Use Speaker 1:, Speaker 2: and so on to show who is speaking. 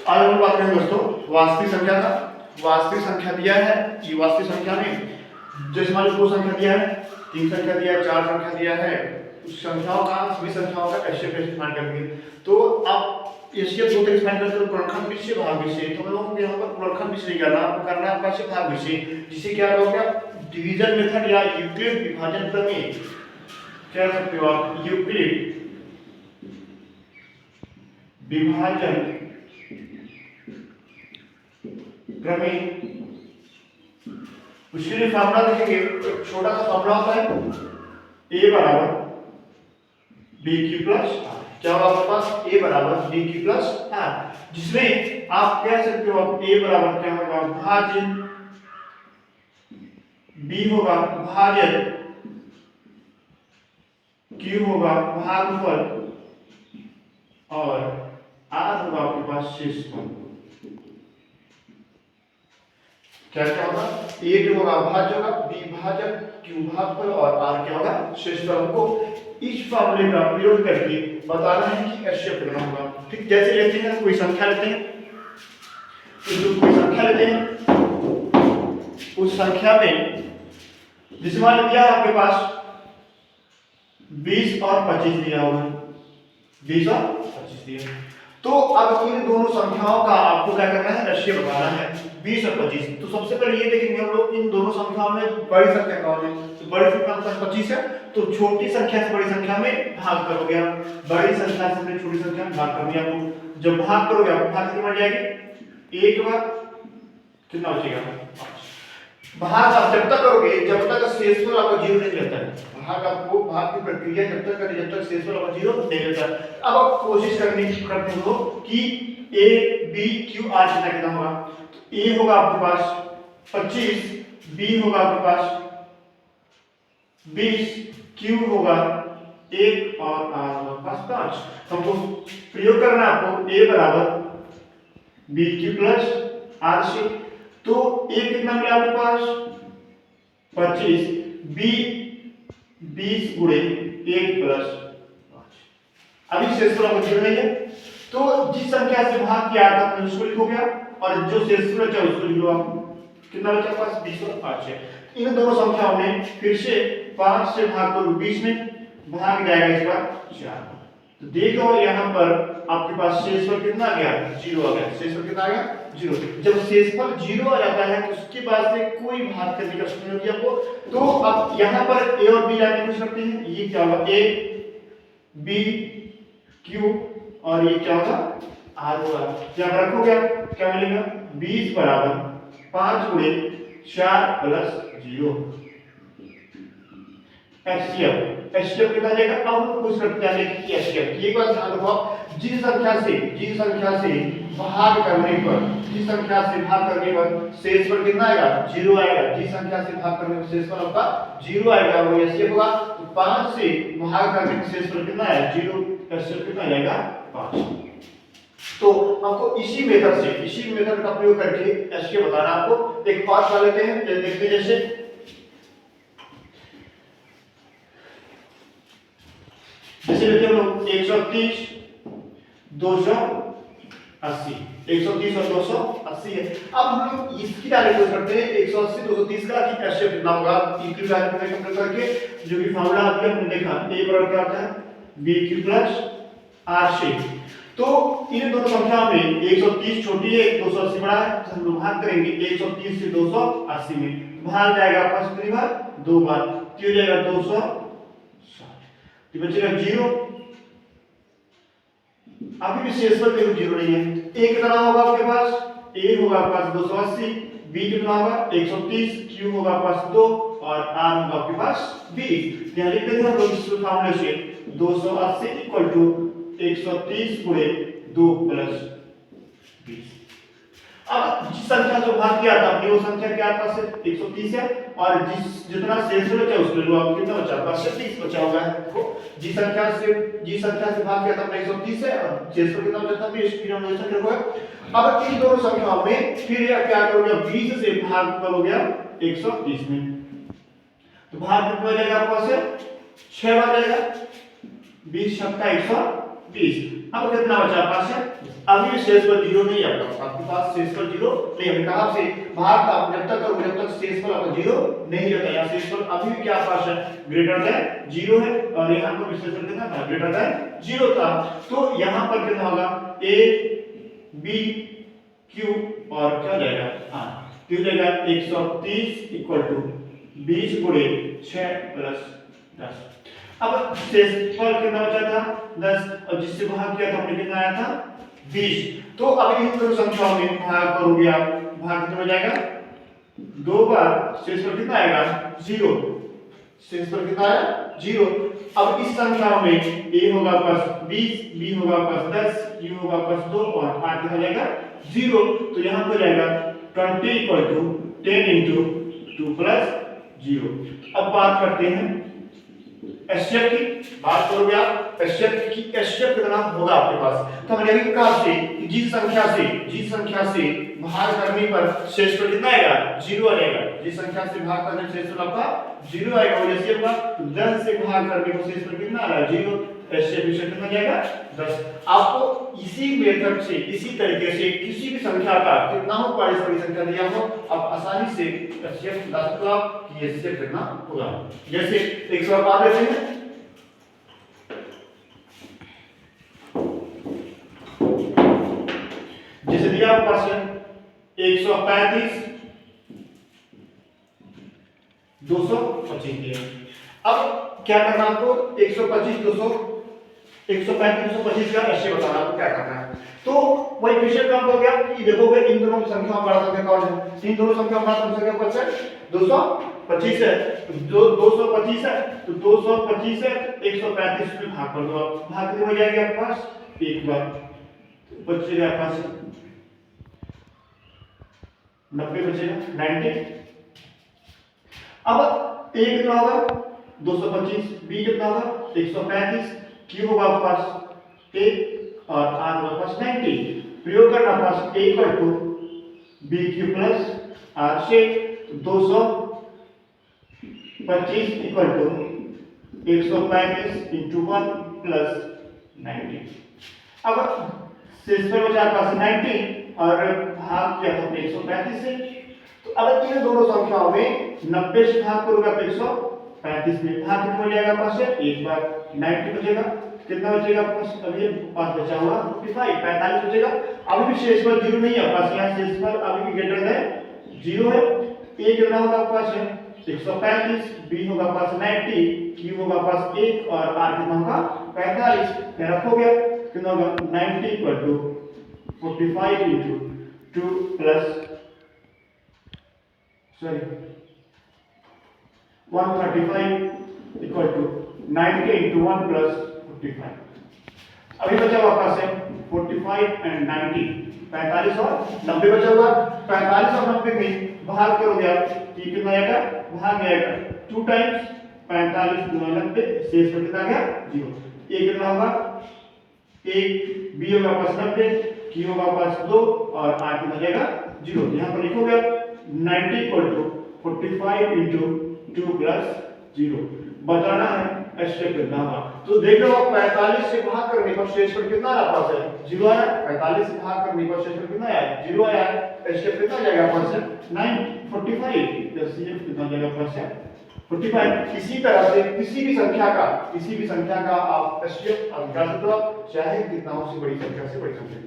Speaker 1: आज हम बात करेंगे दोस्तों वास्तविक संख्या का। वास्तविक संख्या दिया है कि वास्तविक संख्या में जैसे मान लो दो संख्या दिया है, तीन संख्या दिया है, चार संख्या दिया है, उस संख्याओं का सभी संख्याओं का एचसीएफ कैसे फाइंड करेंगे। तो अब एचसीएफ दो तरीके से फाइंड करते हैं, गुणनखंड विषय भाग विषय। तो हम लोग यहाँ पर गुणनखंड विषय नहीं करना, आपको करना है आपका भाग विषय, जिसे क्या हो गया डिवीजन मेथड या यूक्लिड विभाजन प्रमेय कह सकते हो आप। यूक्लिड विभाजन प्रमेय, उसके लिए फॉर्मूला देखेंगे। एक छोटा सा फॉर्मूला होता है a बराबर बी क्यू प्लस आर। क्या होगा आपके पास a बराबर बी क्यू प्लस आर, जिसमें आप कह सकते हो a बराबर क्या होगा भाजन b होगा भाजन q होगा भागफल और r होगा आपके पास शेषफल। क्या क्या होगा a जो होगा भाज्य होगा, b भाजक, q भागफल और r क्या होगा शेषफल। हमको इस फॉर्मूले का प्रयोग करके बताना है कि एचसीएफ कितना होगा। ठीक, जैसे लेते हैं कोई संख्या लेते हैं, तो जो कोई संख्या लेते हैं उस संख्या में जिस मान दिया है आपके पास 20 और 25 दिया होगा, 20 और 25 दिया। तो अब इन दोनों संख्याओं का आपको क्या करना है एचसीएफ बताना है 20 और 25। तो सबसे पहले ये देखेंगे हम लोग इन दोनों संख्याओं में बड़ी संख्या कौन है। तो बड़ी संख्या का 25 है, तो छोटी संख्या से बड़ी संख्या में भाग करोगे आप, बड़ी संख्या से छोटी संख्या में भाग करोगे आप। जब भाग करोगे आप भाग कितनी बन जाएगी, एक बार कितना बचेगा 5। भाग आप जब तक करोगे जब तक शेषफल आपका 0 नहीं रहता है। भाग आपको भाग की प्रक्रिया जब तक करें जब तक शेषफल आपका 0 नहीं रहता। अब आप कोशिश करते हो कि a b q r कितना होगा। तो a होगा आपके पास 25, b होगा आपके पास 20, q होगा 1 और r होगा पास 5। हमको प्रयोग करना है आपको a बराबर b q प्लस r से। तो a कितना मिला आपके पास 25, b 20 गुणे 1 प्लस 5। अभी शेषफल आपको 0 नहीं है, तो जिस संख्या से भाग किया था आपने उसको लिखोगे और जो शेषफल बचा उसको लिख लो आप। कितना बचा पास 20 और 5 है। इन दोनों संख्याओं में फिर से 5 से भाग करो 20 में, भाग जाएगा इस बार 4। तो देखो यहाँ पर आपके पास शेषफल कितना आ गया 0 आ गया। शेषफल कितना आ गया 0। जब शेषफल 0 आ जाता है तो उसके बाद से कोई भाग करने का सुविधा नहीं होती आपको। तो अब यहाँ पर a और b जाके कुछ रखते हैं, ये क्या होगा a b q और ये क्या होगा r होगा। जब रखोगे क्या मिलेगा 20 बराबर 5 गुणे 4 प्लस 0। एचसीएफ कितना जाएगा। अब हम कुछ करते हैं कि एचसीएफ एक बात ध्यान रखो आप, जिस संख्या से भाग करने पर शेषफल कितना आएगा 0 आएगा। जिस संख्या से भाग करने पर शेषफल आपका 0 आएगा वो एचसीएफ होगा। तो 5 से भाग करने पर शेषफल कितना आएगा 0, एचसीएफ कितना जाएगा 5। तो हमको इसी मेथड का प्रयोग करके एचसीएफ बताना आपको। एक और सवाल लेते हैं, देखते हैं जैसे लेते हैं लोग 130 280, 130 और 280 है। अब हम लोग इसकी डायरेक्ट करते हैं 180 230 का कि एचसीएफ कितना होगा इक्वल वैल्यू करके। जो भी फार्मूला आपने देखा a बराबर क्या आता है b q प्लस r से। तो इन दोनों संख्याओं में 130 छोटी है 280 बड़ा है, तो हम लोग भाग करेंगे 130 से 280 में। भाग जाएगा आपस कितनी बार 2 बार, तो हो जाएगा 260, तो बचेगा 0। अभी भी शेषफल में 0 नहीं है। a कितना होगा आपके पास, a होगा आपके पास 280, b कितना होगा 130, q होगा आपके पास 2 और r होगा आपके पास 20। यहाँ लिख देते हैं हम लोग इस फॉर्मूले से 280 इक्वल टू 130 गुणे 2 प्लस 20। अब जिस संख्या से भाग किया था अपने वो संख्या क्या पास 130 है और जितना शेषफल बचा उसके लिए आप कितना बचा पास 30 बचा हुआ है। देखो जिस संख्या से भाग किया था अपने 130 है और शेषफल कितना बचा था 20। फिर हम संख्या को अब इन दोनों संख्याओं में फिर क्या करोगे 20 से भाग करोगे 130 में, तो भाग कितना हो जाएगा आपके पास 6 बार जाएगा 20 छक्का 100 20। अब कितना बचा पास है? अभी शेष पर जीरो नहीं है आपके पास शेष पर जीरो नहीं। हमने कहा आपसे भाग का जब तक शेष पर आपका जीरो नहीं रहता, या शेष पर अभी भी क्या पास है? ग्रेटर देन जीरो है, और यहाँ पर विशेष पर कितना था? ग्रेटर देन जीरो था। तो यहाँ पर कितना होगा? a b q और क्या जाएगा? हाँ q जाएगा 130 इक्वल टू 20 गुणे 6 प्लस 10। अब शेषफल कितना बचा था? 10, और जिससे भाग किया था हमने कितना आया था? 20। तो अब इन दोनों संख्याओं में भाग करोगे आप, भाग कितना हो जाएगा? 2 बार शेषफल कितना आएगा? 0। शेषफल कितना आया? 0। अब इस संख्याओं में a होगा प्लस 20, b होगा प्लस 10, q होगा प्लस 2 और r कितना जाएगा? 0। तो यहाँ पर जाएगा 20 इक्वल टू 10 इंटू 2 प्लस 0। अब बात करते हैं एचसीएफ की। बात करोगे आप एचसीएफ की, एचसीएफ कितना होगा आपके पास? तो हमने अभी कहा से कि जिस संख्या से भाग करने पर शेषफल कितना आएगा? 0 आ जाएगा। जिस संख्या से भाग करने पर शेषफल आपका 0 आएगा, और जैसे होगा 10 से भाग करने पर शेषफल कितना आ रहा है? 0। एचसीएफ विषय कितना जाएगा? 10। आपको इसी मेथड से, इसी तरीके से किसी भी संख्या का कितना हो बड़ी संख्या दिया हो, आप आसानी से एचसीएफ बता सकते हो कि एचसीएफ कितना होगा। जैसे एक सवाल बात लेते हैं, जैसे दिया आपके पास 135 225 दिया। अब क्या करना आपको? 135 225 का एचसीएफ बताना आपको क्या करना है। तो वही क्वेश्चन काम हो गया कि देखोगे इन दोनों संख्याओं में बड़ा संख्या कौन है? इन दोनों संख्याओं में बड़ा संख्या कौन है? 225 है। जो 225 है तो 225 है 135 में भाग कर दो। भाग कितने हो जाएगा आपके पास? एक बार बचेगा आपके पास 90 बचेगा 90। अब a कितना होगा? 225, b कितना होगा? 135, q होगा आपके पास 1 और r होगा पास 90। प्रयोग करना पास a equal to bq plus r से 225 इक्वल टू 135 इंटू 1 प्लस 90। अब शेषफल बचा पास 90 और भाग किया था 135 से। तो अब इन दोनों संख्याओं में 90 से भाग करोगे आप 135 में, भाग कितना हो जाएगा पास से? एक बार 90 बचेगा। कितना बचेगा पास? अभी पास बचा हुआ 45 बचेगा। अभी भी शेषफल 0 नहीं है पास, यहाँ शेषफल अभी भी ग्रेटर देन 0 है। a कितना होगा पास है? 135, b होगा पास 90, q होगा पास 1 और r कितना होगा? 45। क्या रखोगे? कितना होगा? 90 equal to 45 into 2 plus 135 equal to 90 into 1 plus 45। अभी बचा हुआ पास है 45 एंड 90, 45 और 90 बचा हुआ। 45 और 90 में भाग करोगे आप कि कितना आएगा? भाग आएगा 2 टाइम्स 45 गुना 90, शेष पर कितना गया? 0। a कितना होगा? 1, b होगा पास 90, q होगा पास 2 और r कितना जाएगा? 0। यहाँ पर लिखोगे 90 इक्वल टू 45 इंटू 2 प्लस 0। बताना है एचसीएफ कितना होगा। तो देख लो आप 45 से भाग करने पर शेषफल कितना आ पास है? 0 आया। 45 से भाग करने पर शेषफल कितना आया? 0 आया। एचसीएफ कितना जाएगा पास है? 945। एचसीएफ कितना जाएगा पास है? 45। इसी तरह से किसी भी संख्या का आप एचसीएफ निकाल सकते हो, चाहे कितना हो से बड़ी संख्या से बड़ी संख्या।